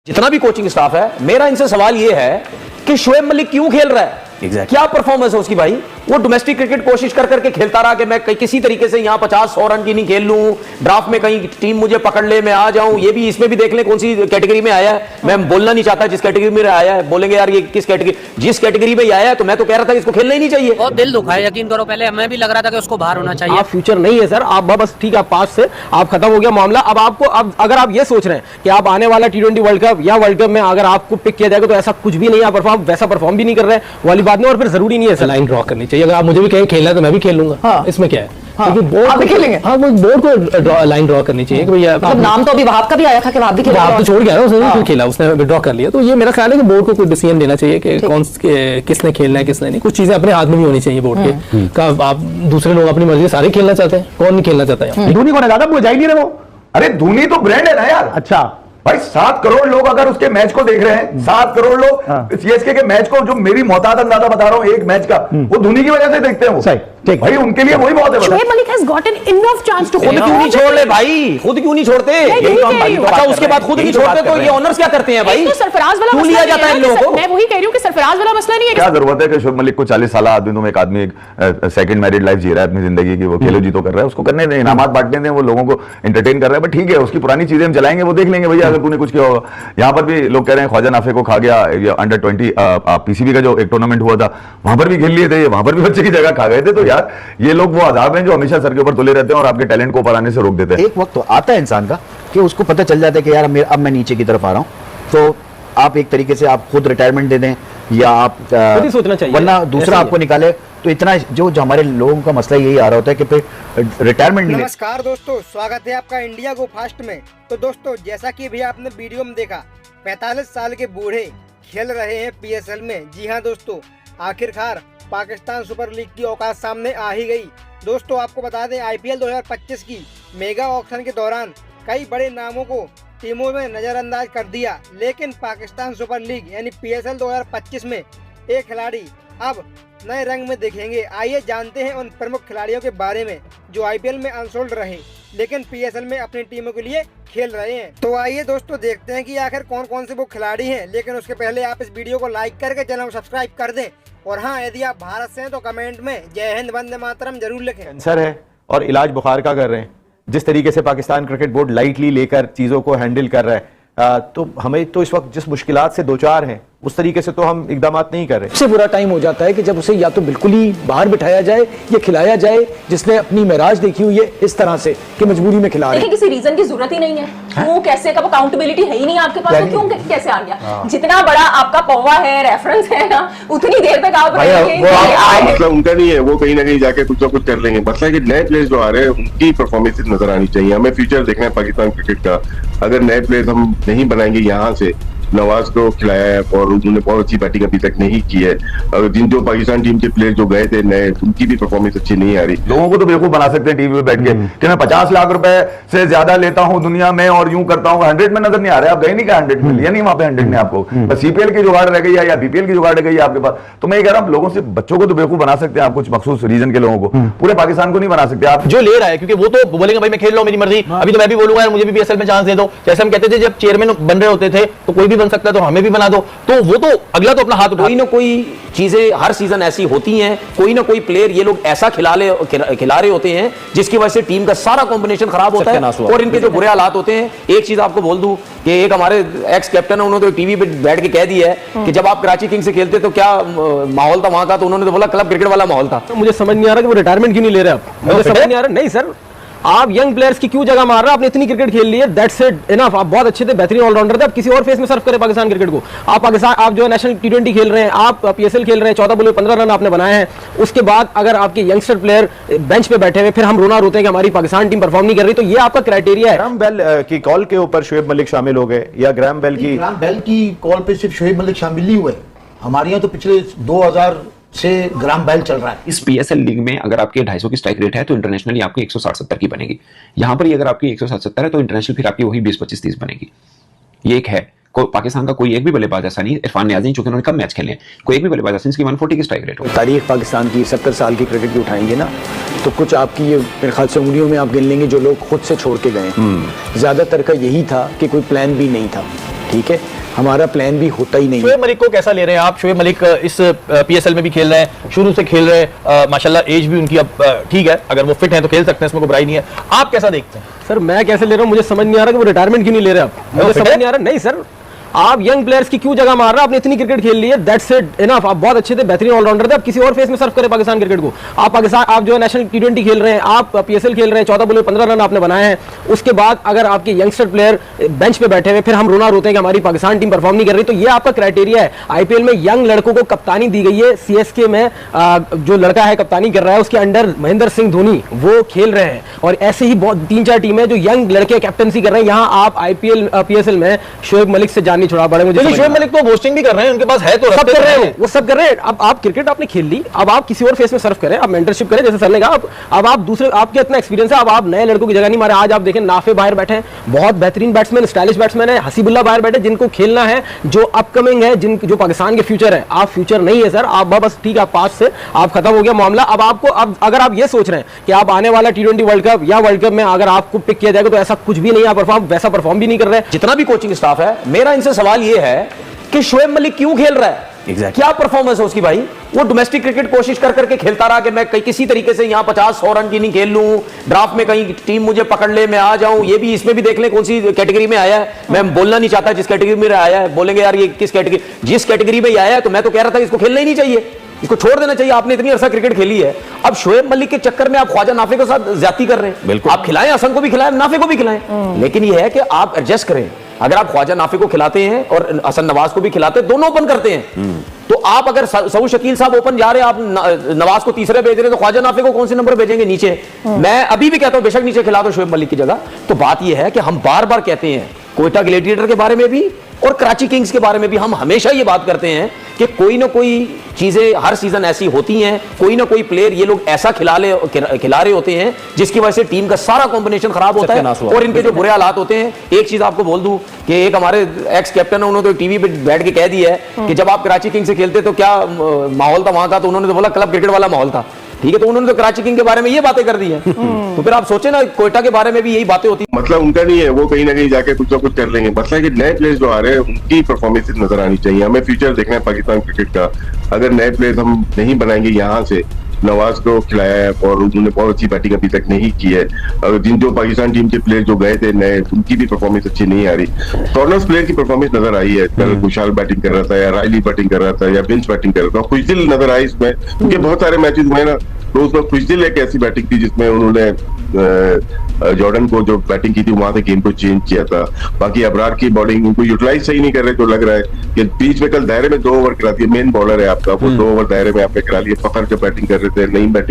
जितना भी coaching staff है, मेरा इनसे सवाल यह है कि शोएब मलिक क्यों खेल रहा है? क्या परफॉर्मेंस है उसकी भाई? वो डोमेस्टिक क्रिकेट कोशिश कर करके खेलता रहा कि मैं किसी तरीके से यहां 50-100 रन की नहीं खेल लूं, ड्राफ्ट में कहीं टीम मुझे पकड़ ले, मैं आ जाऊं। ये भी इसमें भी देख ले कौन सी कैटेगरी में आया है। मैं बोलना नहीं चाहता जिस कैटेगरी में आया है, बोलेंगे यार ये किस कैटेगरी, जिस कैटेगरी में आया है तो मैं तो कह रहा था कि इसको खेलना ही नहीं चाहिए। बहुत दिल दुखा है, यकीन करो। पहले हमें भी लग रहा था कि उसको बाहर होना चाहिए। आप फ्यूचर नहीं है सर, आप बस ठीक है, पास से आप खत्म हो गया मामला। अब आपको अब अगर आप ये सोच रहे हैं कि आप आने वाला T20 वर्ल्ड कप या वर्ल्ड कप में अगर आपको पिक किया जाएगा तो ऐसा कुछ भी नहीं है, परफॉर्म वैसा परफॉर्म भी नहीं कर रहे हैं वाली बात नहीं। और फिर जरूरी नहीं है सर लाइन ड्रॉ करनी चाहिए। अगर आप मुझे भी कहें खेलना है तो मैं भी खेल लूंगा। हाँ। इसमें क्या है? हाँ। बोर्ड आप भी खेलेंगे। हाँ, वो बोर्ड को लाइन ड्रॉ करनी चाहिए कि भैया मतलब नाम तो अभी वहाब का भी आया था कि वहाब भी खेला, आप तो छोड़ गया ना, उसने फिर खेला, उसने विड्रॉ कर लिया। तो ये मेरा ख्याल है कि बोर्ड को कोई डिसीजन लेना चाहिए कि कौन किसने खेलना है किसने नहीं। कुछ चीजें अपने हाथ में भी होनी चाहिए बोर्ड के का। आप दूसरे लोग अपनी मर्जी से सारे खेलना चाहते हैं, कौन नहीं खेलना चाहता है? धोनी को ज्यादा जा ही नहीं रहे वो। अरे धोनी तो ब्रांड है ना यार। अच्छा भाई 7 करोड़ लोग अगर उसके मैच को देख रहे हैं, 7 करोड़ लोग सीएसके के मैच को, जो मेरी मोहतात अंदाजा बता रहा हूं एक मैच का, वो धोनी की वजह से देखते हैं वो। सही ठीक भाई, उनके लिए वही बहुत है। Shoaib Malik has gotten enough chance to खुद क्यों नहीं छोड़ ले भाई? खुद क्यों नहीं छोड़ते? अच्छा उसके बाद खुद नहीं छोड़ते तो ये ऑनर्स क्या करते हैं भाई? सरफराज वाला क्यों लिया जाता है इन लोगों को? मैं वही कह रही हूं कि सरफराज वाला मसला नहीं है। क्या जरूरत है कि शोएब मलिक को 40 साल आदमी, तुम एक आदमी एक सेकंड मैरिड लाइफ जी रहा है अपनी जिंदगी की, वो खेलो जी तो कर रहा है, उसको करने दें, इनामात बांटने दें, वो लोगों को एंटरटेन कर रहा है। बट ठीक है, उसकी पुरानी चीजें हम चलाएंगे, वो देख लेंगे भैया अगर तूने कुछ किया होगा। यहाँ पर भी लोग कह रहे हैं ख्वाजा नाफे को खा गया, अंडर 20 पीसीबी का जो एक टूर्नामेंट हुआ था वहां पर भी खेल लिए थे, वहां पर भी बच्चे की जगह खा गए थे। तो यार ये लोग वो आजाद हैं जो हमेशा सर के ऊपर तुले रहते हैं और आपके टैलेंट को ऊपर आने से रोक देते हैं। एक वक्त तो आता है इंसान का कि उसको पता चल जाता है कि यार अब मैं नीचे की तरफ आ रहा हूं, तो आप एक तरीके से आप खुद रिटायरमेंट दे दें या आप खुद ही सोचना चाहिए, वरना दूसरा आपको निकाले। तो इतना जो हमारे लोगों का मसला यही आ रहा होता है कि फिर रिटायरमेंट नहीं। नमस्कार दोस्तों, स्वागत है आपका इंडिया गो फास्ट में। तो दोस्तों जैसा कि भी आपने वीडियो में देखा, 45 साल के बूढ़े खेल रहे हैं PSL में। जी हाँ दोस्तों, आखिरकार पाकिस्तान सुपर लीग की औकात सामने आ ही गई। दोस्तों आपको बता दें, IPL 2025 की मेगा ऑक्शन के दौरान कई बड़े नामों को टीमों में नजरअंदाज कर दिया, लेकिन पाकिस्तान सुपर लीग यानी PSL 2025 में एक खिलाड़ी अब नए रंग में दिखेंगे। आइए जानते हैं उन प्रमुख खिलाड़ियों के बारे में जो IPL में अनसोल्ड रहे लेकिन PSL में अपनी टीमों के लिए खेल रहे हैं। तो आइए दोस्तों देखते हैं कि आखिर कौन कौन से वो खिलाड़ी हैं। लेकिन उसके पहले आप इस वीडियो को लाइक करके चैनल को सब्सक्राइब कर दें, और हाँ, यदि आप भारत से हैं तो कमेंट में जय हिंद वंदे मातरम जरूर लिखें। कैंसर है और इलाज बुखार का कर रहे हैं। जिस तरीके से पाकिस्तान क्रिकेट बोर्ड लाइटली लेकर चीज़ों को हैंडल कर रहा है, तो हमें तो इस वक्त जिस मुश्किलात से दो चार हैं उस तरीके से तो हम इकदाम नहीं कर रहे। सबसे बुरा टाइम हो जाता है कि जब उसे या तो बिल्कुल ही बाहर बिठाया जाए या खिलाया जाए जिसने अपनी मेराज देखी हुई है इस तरह से कि मजबूरी में खिला रहे हैं। किसी रीजन की जरूरत ही नहीं है। क्यों कैसे का अकाउंटेबिलिटी है ही नहीं आपके पास, तो क्यों कैसे आ गया? जितना बड़ा आपका पौवा है, रेफरेंस है ना, उतनी देर तक आप मतलब उनका नहीं है, वो कहीं ना कहीं जाके कुछ ना कुछ कर लेंगे। मसला है कि नए प्लेयर्स जो आ रहे हैं उनकी परफॉर्मेंस नजर आनी चाहिए। हमें फ्यूचर देखना है पाकिस्तान क्रिकेट का। अगर नए प्लेयर्स हम नहीं बनाएंगे यहाँ से, नवाज को खिलाया है और उन्होंने बहुत अच्छी बैटिंग अभी तक नहीं की है, और जो पाकिस्तान टीम के प्लेयर जो गए थे नए, उनकी भी परफॉर्मेंस अच्छी नहीं आ रही। लोगों को तो बेवकूफ बना सकते हैं टीवी पे बैठ के कि मैं 50 लाख रुपए से ज्यादा लेता हूं दुनिया में और यूं करता हूं। 100 में नजर नहीं आ रहा है, आप गए नहीं क्या 100 में? लिया नहीं वहां पे 100 में आपको, बस CPL की जुगाड़ रह गई है या BPL की जुगाड़ रह गई है आपके पास। तो मैं ये कह रहा हूं, लोगों से बच्चों को तो बेवकूफ बना सकते हैं आप, कुछ मखसूस रीजन के लोगों को, पूरे पाकिस्तान को नहीं बना सकते आप। जो ले रहा है क्योंकि वो तो बोलेंगे भाई मैं खेल रहा हूं, मेरी मर्जी। अभी तो मैं भी बोलूंगा मुझे भी PSL में चांस दे दो। जैसे हम कहते थे जब चेयरमैन बन रहे होते थे तो कोई भी बन सकता है, तो हमें भी बना दो। तो वो तो अगला तो अपना हाथ उठा। कोई ना कोई चीजें हर सीजन ऐसी होती हैं, कोई ना कोई प्लेयर ये लोग ऐसा खिला रहे होते हैं जिसकी वजह से टीम का सारा कॉम्बिनेशन खराब होता है और इनके जो बुरे हालात होते हैं। एक चीज आपको बोल दूं कि एक हमारे एक्स कैप्टन है, उन्होंने तो टीवी पे बैठ के कह दिया है कि जब आप कराची किंग्स से खेलते तो क्या माहौल था वहां का, तो उन्होंने तो बोला क्लब क्रिकेट वाला माहौल था। तो मुझे समझ नहीं आ रहा कि वो रिटायरमेंट क्यों नहीं ले रहे आप? मुझे समझ नहीं आ रहा। नहीं सर, आप यंग प्लेयर्स की क्यों जगह मार रहे हैं? आपने इतनी क्रिकेट खेल ली है, दैट्स इट इनफ। आप बहुत अच्छे थे, बेहतरीन ऑलराउंडर थे, आप किसी और फेस में सर्व करें पाकिस्तान क्रिकेट को। आप पाकिस्तान, आप जो है नेशनल T20 खेल रहे हैं, आप PSL खेल रहे हैं, 14 बॉल 15 रन आपने बनाए हैं। उसके बाद अगर आपके यंगस्टर प्लेयर बेंच पे बैठे हुए, फिर हम रोना रोते हैं कि हमारी पाकिस्तान टीम परफॉर्म नहीं कर रही, तो ये आपका क्राइटेरिया है। ग्राहम बेल की कॉल के ऊपर शोएब मलिक शामिल हो गए या ग्राहम बेल की कॉल पे सिर्फ शोएब मलिक शामिल नहीं हुए। हमारे यहाँ तो पिछले 2000 से ग्राहम बेल चल रहा है। इस PSL लीग में अगर आपके 250 की स्ट्राइक रेट है तो इंटरनेशनली आपकी 160-70 की बनेगी। यहाँ पर अगर आपकी 160-70 है तो इंटरनेशनल फिर आपकी वही 20-25-30 बनेगी। ये एक है। पाकिस्तान का कोई एक भी बल्लेबाज ऐसा नहीं, इरफान नियाज़ी चूंकि उन्होंने कम मैच खेले, कोई एक भी बल्लेबाज ऐसा जिसकी 140 की स्ट्राइक रेट हो। तारीख पाकिस्तान की 70 साल की क्रिकेट की उठाएंगे ना, तो कुछ आपकी ये मेरे ख्याल से उंगलियों में आप गिन लेंगे जो लोग खुद से छोड़ के गए। ज्यादातर का यही था कि कोई प्लान भी नहीं था। ठीक है, हमारा प्लान भी होता ही नहीं। शोएब मलिक को कैसा ले रहे हैं आप? शोएब मलिक इस पीएसएल में भी खेल रहे हैं, शुरू से खेल रहे हैं, माशाल्लाह एज भी उनकी अब ठीक है, अगर वो फिट हैं तो खेल सकते हैं, इसमें कोई बुराई नहीं है। आप कैसा देखते हैं? सर मैं कैसे ले रहा हूँ मुझे समझ नहीं आ रहा कि वो रिटायरमेंट क्यों नहीं ले रहे आप, मुझे समझ नहीं आ रहा। नहीं सर, आप यंग प्लेयर्स की क्यों जगह मार रहे हैं? आपने इतनी क्रिकेट खेल ली है, दैट्स इट इनफ। आप बहुत अच्छे थे, बेहतरीन ऑलराउंडर थे, आप किसी और फेस में सर्व करें पाकिस्तान क्रिकेट को। आप पाकिस्तान, आप जो है नेशनल T20 खेल रहे हैं, आप पीएसएल खेल रहे हैं, 14 बॉल 15 रन आपने बनाए हैं। उसके बाद अगर आपके यंगस्टर प्लेयर बेंच पे बैठे हुए, फिर हम रोना रोते हैं कि हमारी पाकिस्तान टीम परफॉर्म नहीं कर रही, तो ये आपका क्राइटेरिया है। आईपीएल में यंग लड़कों को कप्तानी दी गई है। सीएसके में जो लड़का है कप्तानी कर रहा है, उसके अंडर महेंद्र सिंह धोनी वो खेल रहे हैं, और ऐसे ही बहुत 3-4 टीमें जो यंग लड़के कैप्टनसी कर रहे हैं। यहाँ आप आईपीएल पीएसएल में शोएब मलिक से जान नहीं छुड़ा पड़े मुझे। शोएब मलिक तो बोस्टिंग भी कर रहे हैं, उनके पास है तो सब कर रहे हैं, वो सब कर रहे हैं। अब आप क्रिकेट आपने खेल ली, अब आप किसी और फेस में सर्व करें, आप मेंटरशिप करें, जैसे सर ने कहा। अब आप दूसरे, आपके इतना एक्सपीरियंस है, अब आप नए लड़कों की जगह नहीं मारे। आज आप देखें नाफे बाहर बैठे हैं, बहुत बेहतरीन बैट्समैन, स्टाइलिश बैट्समैन है। हसीबुल्ला बाहर बैठे, जिनको खेलना है, जो अपकमिंग है, जो पाकिस्तान के फ्यूचर है। आप फ्यूचर नहीं है सर, आप बस ठीक है, आप पास से आप खत्म हो गया मामला। अब आपको, अब अगर आप ये सोच रहे हैं कि आप आने वाला T20 वर्ल्ड कप या वर्ल्ड कप में अगर आपको पिक किया जाएगा, तो ऐसा कुछ भी नहीं, आप वैसा परफॉर्म भी नहीं कर रहे हैं। जितना भी कोचिंग स्टाफ है, मेरा इनसे सवाल ये है कि शोएब मलिक क्यों खेल रहा है? क्या परफॉर्मेंस है उसकी भाई? वो डोमेस्टिक क्रिकेट कोशिश कर करके खेलता रहा कि मैं किसी तरीके से यहाँ 50-100 रन की नहीं खेल लूं, ड्राफ्ट में कहीं टीम मुझे पकड़ ले, मैं आ जाऊं। ये भी, इसमें भी देख लें कौन सी कैटेगरी में आया है। मैं बोलना नहीं चाहता जिस कैटेगरी में आया है, बोलेंगे यार ये किस कैटेगरी, जिस कैटेगरी में आया है, तो मैं तो कह रहा था इसको खेलना ही नहीं चाहिए, इसको छोड़ देना चाहिए। आपने इतनी अरसा क्रिकेट खेली है, अब शोएब मलिक के चक्कर में आप ख्वाजा नाफे के साथ ज्यादती कर रहे हैं। बिल्कुल, आप खिलाएं, हसन को भी खिलाएं, नाफे को भी खिलाएं, लेकिन यह है कि आप एडजस्ट करें। अगर आप ख्वाजा नाफे को खिलाते हैं और हसन नवाज को भी खिलाते हैं, दोनों ओपन करते हैं, तो आप अगर सऊद शकील साहब ओपन जा रहे हैं, आप नवाज को तीसरे भेज रहे हैं, तो ख्वाजा नाफे को कौन से नंबर भेजेंगे? नीचे। मैं अभी भी कहता हूं बेशक नीचे खिला दो शोएब मलिक की जगह। तो बात यह है कि हम बार बार कहते हैं, कोयटा ग्लेडिएटर के बारे में भी और कराची किंग्स के बारे में भी हम हमेशा ये बात करते हैं कि कोई ना कोई चीजें हर सीजन ऐसी होती हैं, कोई ना कोई प्लेयर ये लोग ऐसा खिला रहे होते हैं जिसकी वजह से टीम का सारा कॉम्बिनेशन खराब होता है और इनके जो बुरे हालात होते हैं। एक चीज आपको बोल दूं कि एक हमारे एक्स कैप्टन है, उन्होंने तो टीवी पे बैठ के कह दिया है कि जब आप कराची किंग्स से खेलते तो क्या माहौल था वहां का, तो उन्होंने तो बोला क्लब क्रिकेट वाला माहौल था। ठीक है, तो उन्होंने तो कराची किंग के बारे में ये बातें कर दी है, तो फिर आप सोचे ना कोयटा के बारे में भी यही बातें होती। मतलब उनका नहीं है, वो कहीं ना कहीं जाके कुछ ना कुछ कर लेंगे। मसला है कि नए प्लेयर्स जो आ रहे हैं उनकी परफॉर्मेंस नजर आनी चाहिए। हमें फ्यूचर देखना है पाकिस्तान क्रिकेट का। अगर नए प्लेयर्स हम नहीं बनाएंगे यहाँ से, नवाज को खिलाया है और उन्होंने बहुत अच्छी बैटिंग अभी तक नहीं की है, और जो पाकिस्तान टीम के प्लेयर जो गए थे नए, उनकी भी परफॉर्मेंस अच्छी नहीं आ रही। कॉर्नर्स प्लेयर की परफॉर्मेंस नजर आई है, कल खुशहाल बैटिंग कर रहा था, या रायली बैटिंग कर रहा था, या बिंच बैटिंग कर रहा था, खुशदिल नजर आई इसमें, क्योंकि बहुत सारे मैचेस हुए ना, तो उसमें खुशदिल एक ऐसी बैटिंग थी जिसमें उन्होंने जॉर्डन को जो बैटिंग की थी वहां से गेम को चेंज किया था। बाकी अबरार की बॉलिंग उनको यूटिलाइज सही नहीं कर रहे, तो लग रहा है कि बीच में कल दायरे में 2 ओवर करा दिए, मेन बॉलर है आपका, वो 2 ओवर दायरे में आपने करा लिए। फखर जब बैटिंग कर रहे थे, नई बैटिंग